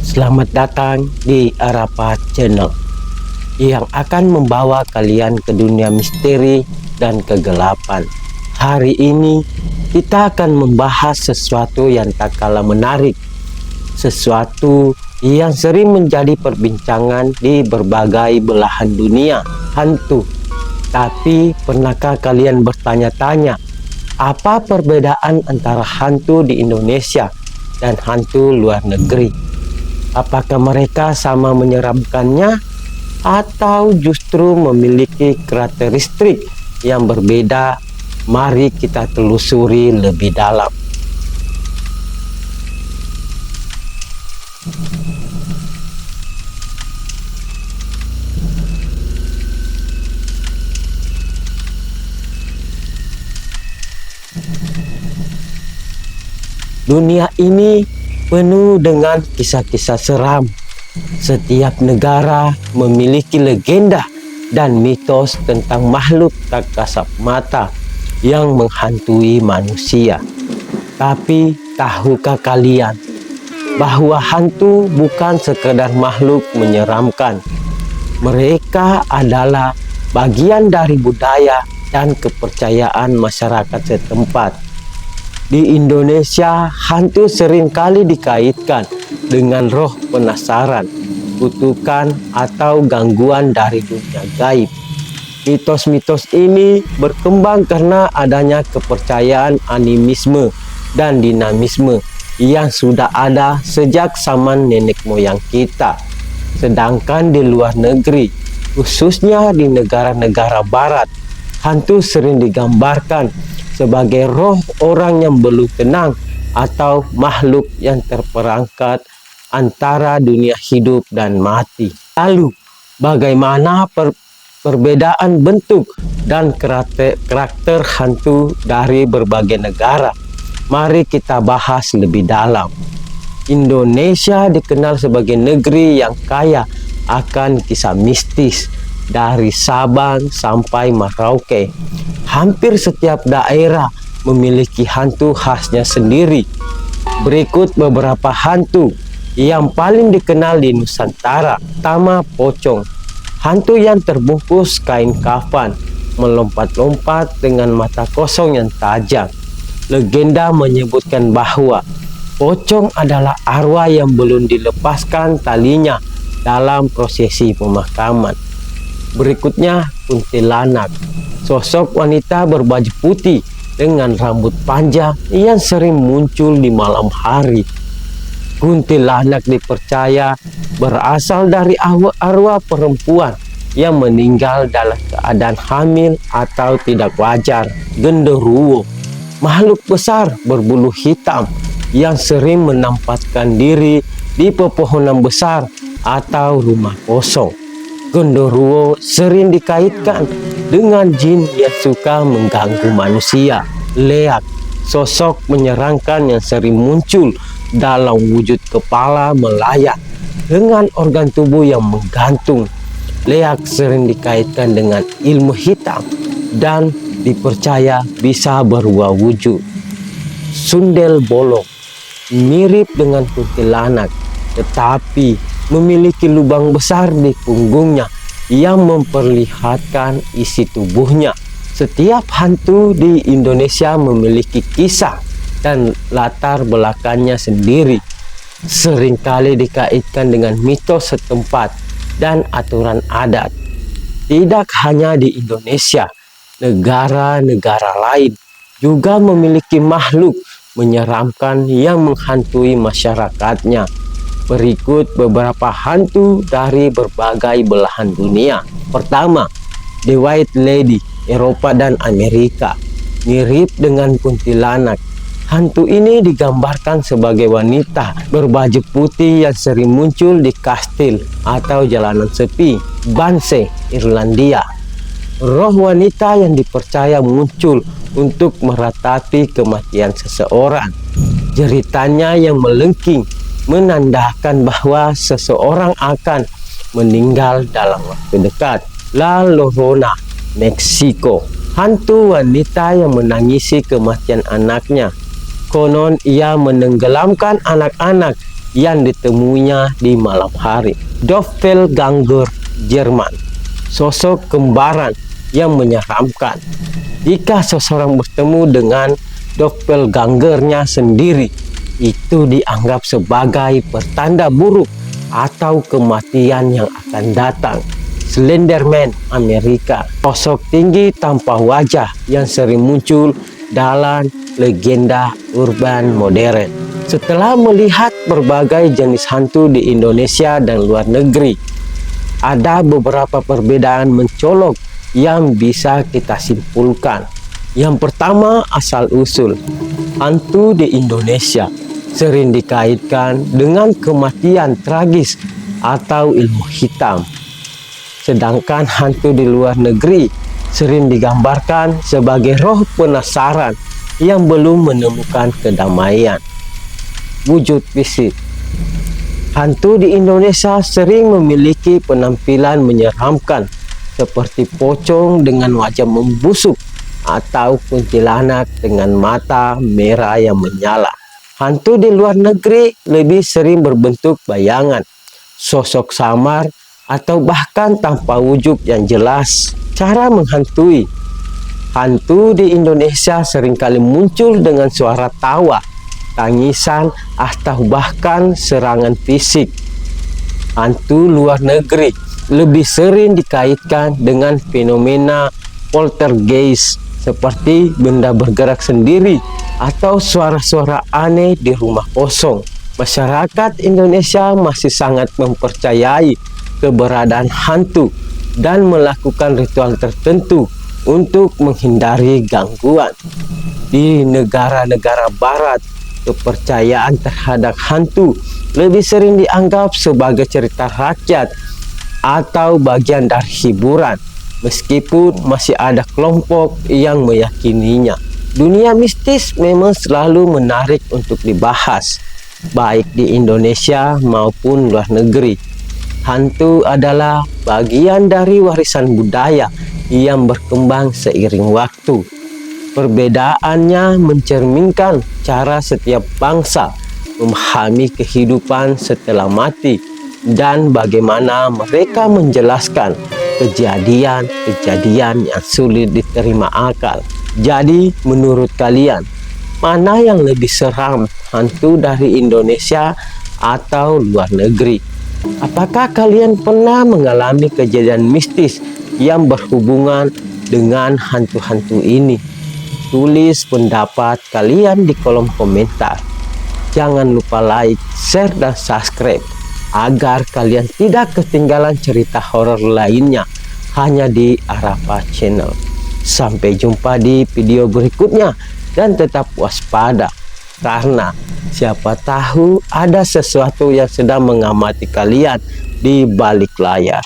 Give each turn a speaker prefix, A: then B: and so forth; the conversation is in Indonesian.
A: Selamat datang di Arapa Channel yang akan membawa kalian ke dunia misteri dan kegelapan. Hari ini kita akan membahas sesuatu yang tak kalah menarik, sesuatu yang sering menjadi perbincangan di berbagai belahan dunia, hantu. Tapi pernahkah kalian bertanya-tanya, apa perbedaan antara hantu di Indonesia dan hantu luar negeri? Apakah mereka sama menyeramkannya atau justru memiliki karakteristik yang berbeda? Mari kita telusuri lebih dalam. Dunia ini penuh dengan kisah-kisah seram. Setiap negara memiliki legenda dan mitos tentang makhluk tak kasat mata yang menghantui manusia. Tapi tahukah kalian bahwa hantu bukan sekadar makhluk menyeramkan? Mereka adalah bagian dari budaya dan kepercayaan masyarakat setempat. Di Indonesia, hantu seringkali dikaitkan dengan roh penasaran, kutukan, atau gangguan dari dunia gaib. Mitos-mitos ini berkembang karena adanya kepercayaan animisme dan dinamisme yang sudah ada sejak zaman nenek moyang kita. Sedangkan di luar negeri, khususnya di negara-negara barat, hantu sering digambarkan sebagai roh orang yang belum tenang atau makhluk yang terperangkap antara dunia hidup dan mati. Lalu, bagaimana perbedaan bentuk dan karakter hantu dari berbagai negara? Mari kita bahas lebih dalam. Indonesia dikenal sebagai negeri yang kaya akan kisah mistis. Dari Sabang sampai Merauke, hampir setiap daerah memiliki hantu khasnya sendiri. Berikut beberapa hantu yang paling dikenal di Nusantara. Pertama, pocong. Hantu yang terbungkus kain kafan, melompat-lompat dengan mata kosong yang tajam. Legenda menyebutkan bahwa pocong adalah arwah yang belum dilepaskan talinya dalam prosesi pemakaman. Berikutnya, kuntilanak. Sosok wanita berbaju putih dengan rambut panjang yang sering muncul di malam hari. Kuntilanak dipercaya berasal dari arwah perempuan yang meninggal dalam keadaan hamil atau tidak wajar. Genderuwo, makhluk besar berbulu hitam yang sering menampakkan diri di pepohonan besar atau rumah kosong. Genderuwo sering dikaitkan dengan jin yang suka mengganggu manusia. Leak, sosok menyeramkan yang sering muncul dalam wujud kepala melayang dengan organ tubuh yang menggantung. Leak sering dikaitkan dengan ilmu hitam dan dipercaya bisa berubah wujud. Sundel bolong, mirip dengan kuntilanak, tetapi memiliki lubang besar di punggungnya yang memperlihatkan isi tubuhnya. Setiap hantu di Indonesia memiliki kisah dan latar belakangnya sendiri. Seringkali dikaitkan dengan mitos setempat dan aturan adat. Tidak hanya di Indonesia, negara-negara lain juga memiliki makhluk menyeramkan yang menghantui masyarakatnya. Berikut beberapa hantu dari berbagai belahan dunia. Pertama, The White Lady, Eropa dan Amerika. Mirip dengan kuntilanak, hantu ini digambarkan sebagai wanita berbaju putih yang sering muncul di kastil atau jalanan sepi. Banshee, Irlandia. Roh wanita yang dipercaya muncul untuk meratapi kematian seseorang. Jeritannya yang melengking menandakan bahwa seseorang akan meninggal dalam waktu dekat. La Llorona, Meksiko. Hantu wanita yang menangisi kematian anaknya. Konon ia menenggelamkan anak-anak yang ditemuinya di malam hari. Doppelganger Jerman, sosok kembaran yang menyeramkan. Jika seseorang bertemu dengan doppelgangernya sendiri, itu dianggap sebagai pertanda buruk atau kematian yang akan datang. Slenderman Amerika, sosok tinggi tanpa wajah yang sering muncul dalam legenda urban modern. Setelah melihat berbagai jenis hantu di Indonesia dan luar negeri, ada beberapa perbedaan mencolok yang bisa kita simpulkan. Yang pertama, asal-usul. Hantu di Indonesia sering dikaitkan dengan kematian tragis atau ilmu hitam. Sedangkan hantu di luar negeri sering digambarkan sebagai roh penasaran yang belum menemukan kedamaian. Wujud fisik. Hantu di Indonesia sering memiliki penampilan menyeramkan seperti pocong dengan wajah membusuk atau kuntilanak dengan mata merah yang menyala. Hantu di luar negeri lebih sering berbentuk bayangan, sosok samar, atau bahkan tanpa wujud yang jelas. Cara menghantui. Hantu di Indonesia seringkali muncul dengan suara tawa, tangisan, atau bahkan serangan fisik. Hantu luar negeri lebih sering dikaitkan dengan fenomena poltergeist seperti benda bergerak sendiri atau suara-suara aneh di rumah kosong. Masyarakat Indonesia masih sangat mempercayai keberadaan hantu dan melakukan ritual tertentu untuk menghindari gangguan. Di negara-negara barat, kepercayaan terhadap hantu lebih sering dianggap sebagai cerita rakyat atau bagian dari hiburan, meskipun masih ada kelompok yang meyakininya. Dunia mistis memang selalu menarik untuk dibahas, baik di Indonesia maupun luar negeri. Hantu adalah bagian dari warisan budaya yang berkembang seiring waktu. Perbedaannya mencerminkan cara setiap bangsa memahami kehidupan setelah mati dan bagaimana mereka menjelaskan kejadian-kejadian yang sulit diterima akal. Jadi, menurut kalian, mana yang lebih seram, hantu dari Indonesia atau luar negeri? Apakah kalian pernah mengalami kejadian mistis yang berhubungan dengan hantu-hantu ini? Tulis pendapat kalian di kolom komentar. Jangan lupa like, share, dan subscribe agar kalian tidak ketinggalan cerita horor lainnya hanya di Arafah Channel. Sampai jumpa di video berikutnya dan tetap waspada, karena siapa tahu ada sesuatu yang sedang mengamati kalian di balik layar.